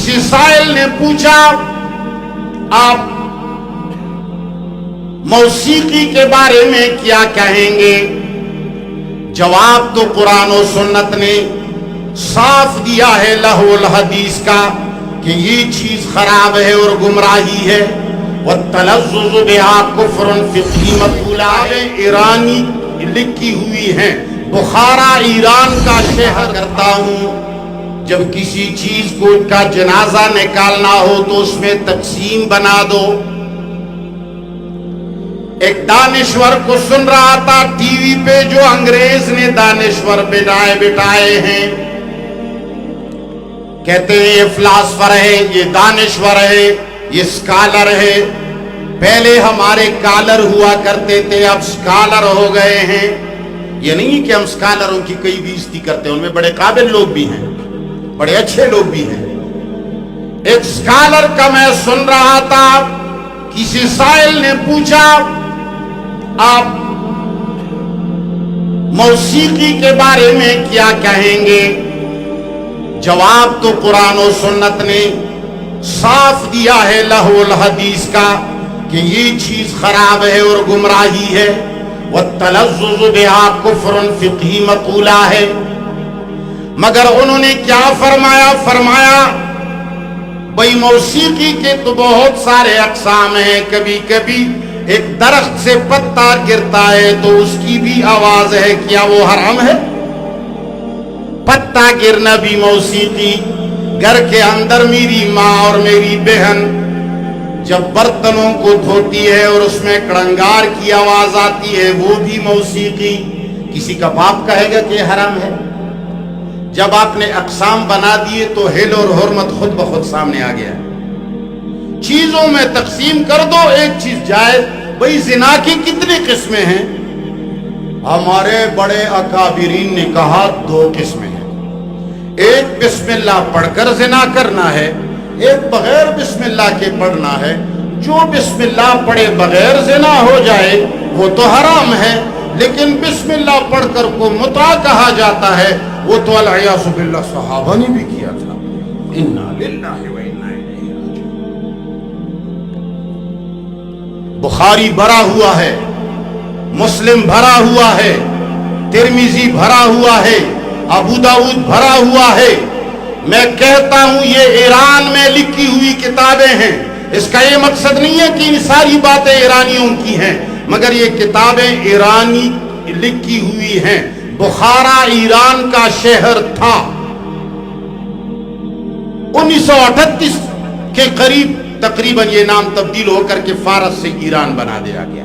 کسی سائل نے پوچھا آپ موسیقی کے بارے میں کیا کہیں گے؟ جواب تو قرآن و سنت نے صاف دیا ہے لہو الحدیث کا کہ یہ چیز خراب ہے اور گمراہی ہے. والتلذذ بها کفر فقہی مقولہ ہے. ایرانی لکھی ہوئی ہیں. بخارا ایران کا شہر کرتا ہوں. جب کسی چیز کو کا جنازہ نکالنا ہو تو اس میں تقسیم بنا دو. ایک دانشور کو سن رہا تھا ٹی وی پہ جو انگریز نے دانشور بٹھائے ہیں. کہتے ہیں یہ فلاسفر ہے, یہ دانشور ہے, یہ سکالر ہے. پہلے ہمارے کالر ہوا کرتے تھے, اب سکالر ہو گئے ہیں. یہ نہیں کہ ہم سکالروں کی کئی بےعزتی کرتے ہیں, ان میں بڑے قابل لوگ بھی ہیں, بڑے اچھے لوگ بھی ہیں. ایک سکالر کا میں سن رہا تھا, کسی سائل نے پوچھا آپ موسیقی کے بارے میں کیا کہیں گے؟ جواب تو قرآن و سنت نے صاف دیا ہے لہو الحدیث کا کہ یہ چیز خراب ہے اور گمراہی ہے. والتلذذ بها کفر فقہی مقولہ ہے. مگر انہوں نے کیا فرمایا؟ فرمایا بھئی موسیقی کے تو بہت سارے اقسام ہیں. کبھی کبھی ایک درخت سے پتا گرتا ہے تو اس کی بھی آواز ہے, کیا وہ حرام ہے؟ پتا گرنا بھی موسیقی. گھر کے اندر میری ماں اور میری بہن جب برتنوں کو دھوتی ہے اور اس میں کڑنگار کی آواز آتی ہے, وہ بھی موسیقی. کسی کا باپ کہے گا کہ یہ حرام ہے؟ جب آپ نے اقسام بنا دیے تو حل اور حرمت خود بخود سامنے آ گیا. چیزوں میں تقسیم کر دو, ایک چیز جائز. بھئی زنا کی کتنی قسمیں ہیں؟ ہمارے بڑے اکابرین نے کہا 2 قسمیں ہیں. ایک بسم اللہ پڑھ کر زنا کرنا ہے, ایک بغیر بسم اللہ کے پڑھنا ہے. جو بسم اللہ پڑھے بغیر زنا ہو جائے وہ تو حرام ہے, لیکن بسم اللہ پڑھ کر کو متع کہا جاتا ہے, وہ تو العیاذ باللہ صحابہ نے بھی کیا تھا. انا للہ و انا الیہ راجعون. بخاری بھرا ہوا ہے, مسلم بھرا ہوا ہے, ترمذی بھرا ہوا ہے, ابو داؤد بھرا ہوا ہے. میں کہتا ہوں یہ ایران میں لکھی ہوئی کتابیں ہیں. اس کا یہ مقصد نہیں ہے کہ ساری باتیں ایرانیوں کی ہیں, مگر یہ کتابیں ایرانی لکھی ہوئی ہیں. بخارا ایران کا شہر تھا. 1938 کے قریب تقریباً یہ نام تبدیل ہو کر کے فارس سے ایران بنا دیا گیا.